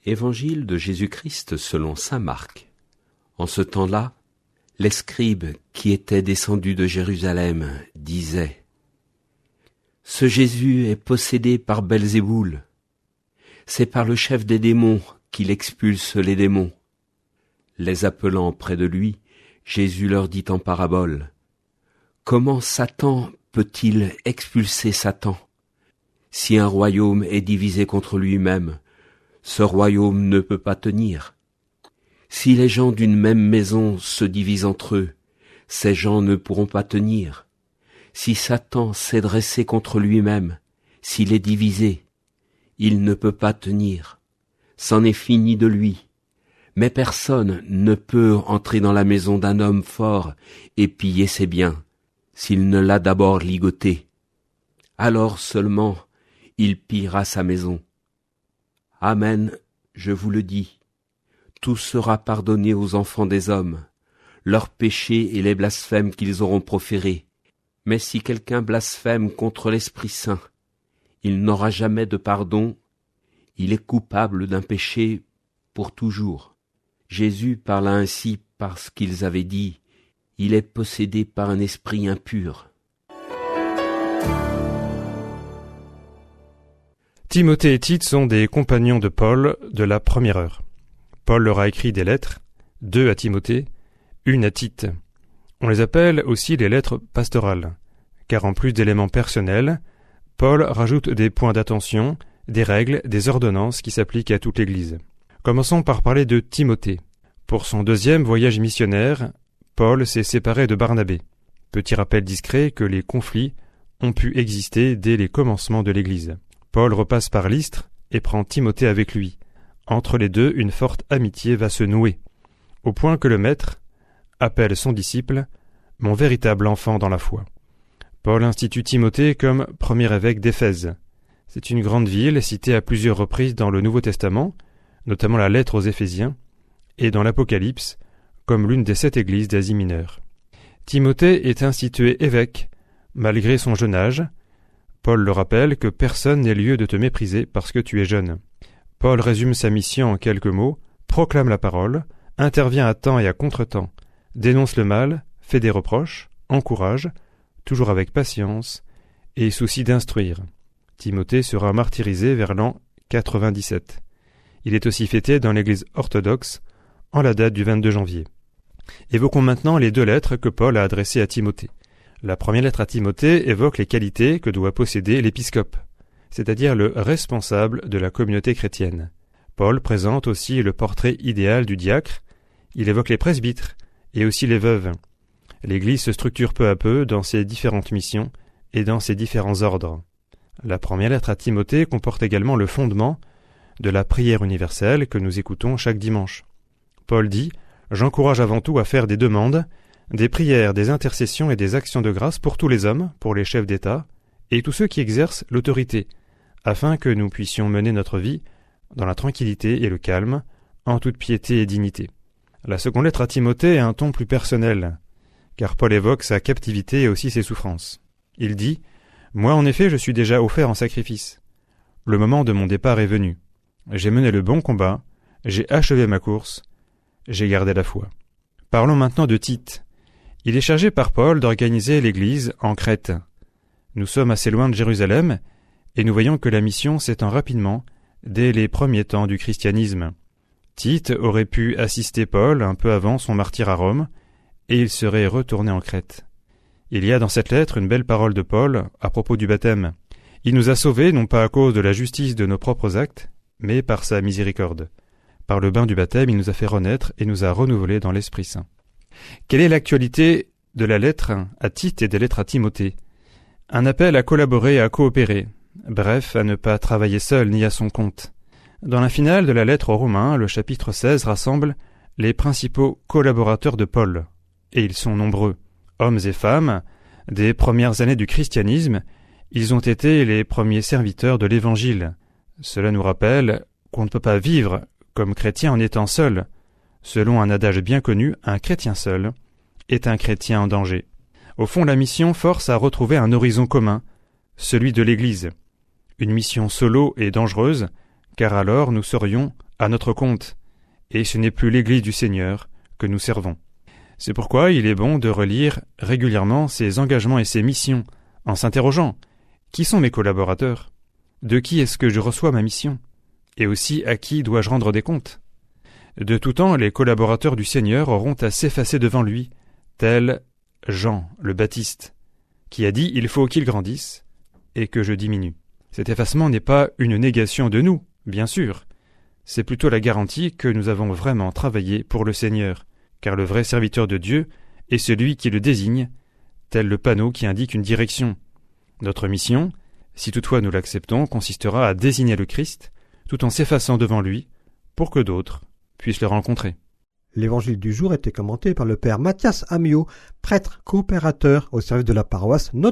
Évangile de Jésus-Christ selon saint Marc. En ce temps-là, les scribes qui étaient descendus de Jérusalem disaient : Ce Jésus est possédé par Belzéboul. C'est par le chef des démons qu'il expulse les démons. Les appelant près de lui, Jésus leur dit en parabole : Comment Satan peut-il expulser Satan ? Si un royaume est divisé contre lui-même, ce royaume ne peut pas tenir. Si les gens d'une même maison se divisent entre eux, ces gens ne pourront pas tenir. Si Satan s'est dressé contre lui-même, s'il est divisé, il ne peut pas tenir. C'en est fini de lui. Mais personne ne peut entrer dans la maison d'un homme fort et piller ses biens, s'il ne l'a d'abord ligoté. Alors seulement il pillera sa maison. Amen, je vous le dis, tout sera pardonné aux enfants des hommes, leurs péchés et les blasphèmes qu'ils auront proférés. Mais si quelqu'un blasphème contre l'Esprit Saint, il n'aura jamais de pardon, il est coupable d'un péché pour toujours. Jésus parla ainsi parce qu'ils avaient dit : il est possédé par un esprit impur. Timothée et Tite sont des compagnons de Paul de la première heure. Paul leur a écrit des lettres, 2 à Timothée, 1 à Tite. On les appelle aussi les lettres pastorales, car en plus d'éléments personnels, Paul rajoute des points d'attention, des règles, des ordonnances qui s'appliquent à toute l'Église. Commençons par parler de Timothée. Pour son 2e voyage missionnaire, Paul s'est séparé de Barnabé. Petit rappel discret que les conflits ont pu exister dès les commencements de l'Église. Paul repasse par Lystre et prend Timothée avec lui. Entre les deux, une forte amitié va se nouer, au point que le Maître appelle son disciple « mon véritable enfant dans la foi ». Paul institue Timothée comme premier évêque d'Éphèse. C'est une grande ville citée à plusieurs reprises dans le Nouveau Testament, notamment la lettre aux Éphésiens, et dans l'Apocalypse, comme l'une des 7 églises d'Asie mineure. Timothée est institué évêque, malgré son jeune âge. Paul le rappelle que personne n'est lieu de te mépriser parce que tu es jeune. Paul résume sa mission en quelques mots, proclame la parole, intervient à temps et à contre-temps, dénonce le mal, fait des reproches, encourage, toujours avec patience, et souci d'instruire. Timothée sera martyrisé vers l'an 97. Il est aussi fêté dans l'Église orthodoxe en la date du 22 janvier. Évoquons maintenant les 2 lettres que Paul a adressées à Timothée. La première lettre à Timothée évoque les qualités que doit posséder l'épiscope, c'est-à-dire le responsable de la communauté chrétienne. Paul présente aussi le portrait idéal du diacre. Il évoque les presbytres et aussi les veuves. L'Église se structure peu à peu dans ses différentes missions et dans ses différents ordres. La première lettre à Timothée comporte également le fondement de la prière universelle que nous écoutons chaque dimanche. Paul dit « J'encourage avant tout à faire des demandes, des prières, des intercessions et des actions de grâce pour tous les hommes, pour les chefs d'État et tous ceux qui exercent l'autorité, afin que nous puissions mener notre vie dans la tranquillité et le calme, en toute piété et dignité. » La seconde lettre à Timothée a un ton plus personnel, car Paul évoque sa captivité et aussi ses souffrances. Il dit « Moi en effet je suis déjà offert en sacrifice. Le moment de mon départ est venu. J'ai mené le bon combat, j'ai achevé ma course, j'ai gardé la foi. » Parlons maintenant de Tite. Il est chargé par Paul d'organiser l'Église en Crète. Nous sommes assez loin de Jérusalem, et nous voyons que la mission s'étend rapidement dès les premiers temps du christianisme. Tite aurait pu assister Paul un peu avant son martyre à Rome, et il serait retourné en Crète. Il y a dans cette lettre une belle parole de Paul à propos du baptême. Il nous a sauvés non pas à cause de la justice de nos propres actes, mais par sa miséricorde. Par le bain du baptême, il nous a fait renaître et nous a renouvelés dans l'Esprit Saint. Quelle est l'actualité de la lettre à Tite et des lettres à Timothée ? Un appel à collaborer et à coopérer, bref, à ne pas travailler seul ni à son compte. Dans la finale de la lettre aux Romains, le chapitre 16 rassemble les principaux collaborateurs de Paul, et ils sont nombreux. Hommes et femmes, des premières années du christianisme, ils ont été les premiers serviteurs de l'Évangile. Cela nous rappelle qu'on ne peut pas vivre comme chrétien en étant seul. Selon un adage bien connu, un chrétien seul est un chrétien en danger. Au fond, la mission force à retrouver un horizon commun, celui de l'Église. Une mission solo et dangereuse, car alors nous serions à notre compte, et ce n'est plus l'Église du Seigneur que nous servons. C'est pourquoi il est bon de relire régulièrement ses engagements et ses missions, en s'interrogeant « Qui sont mes collaborateurs ? De qui est-ce que je reçois ma mission ? Et aussi à qui dois-je rendre des comptes ?» De tout temps, les collaborateurs du Seigneur auront à s'effacer devant lui, tel Jean le Baptiste, qui a dit « Il faut qu'il grandisse et que je diminue ». Cet effacement n'est pas une négation de nous, bien sûr. C'est plutôt la garantie que nous avons vraiment travaillé pour le Seigneur, car le vrai serviteur de Dieu est celui qui le désigne, tel le panneau qui indique une direction. Notre mission, si toutefois nous l'acceptons, consistera à désigner le Christ, tout en s'effaçant devant lui, pour que d'autres puissent le rencontrer. L'évangile du jour était commenté par le père Mathias Amiot, prêtre coopérateur au service de la paroisse Notre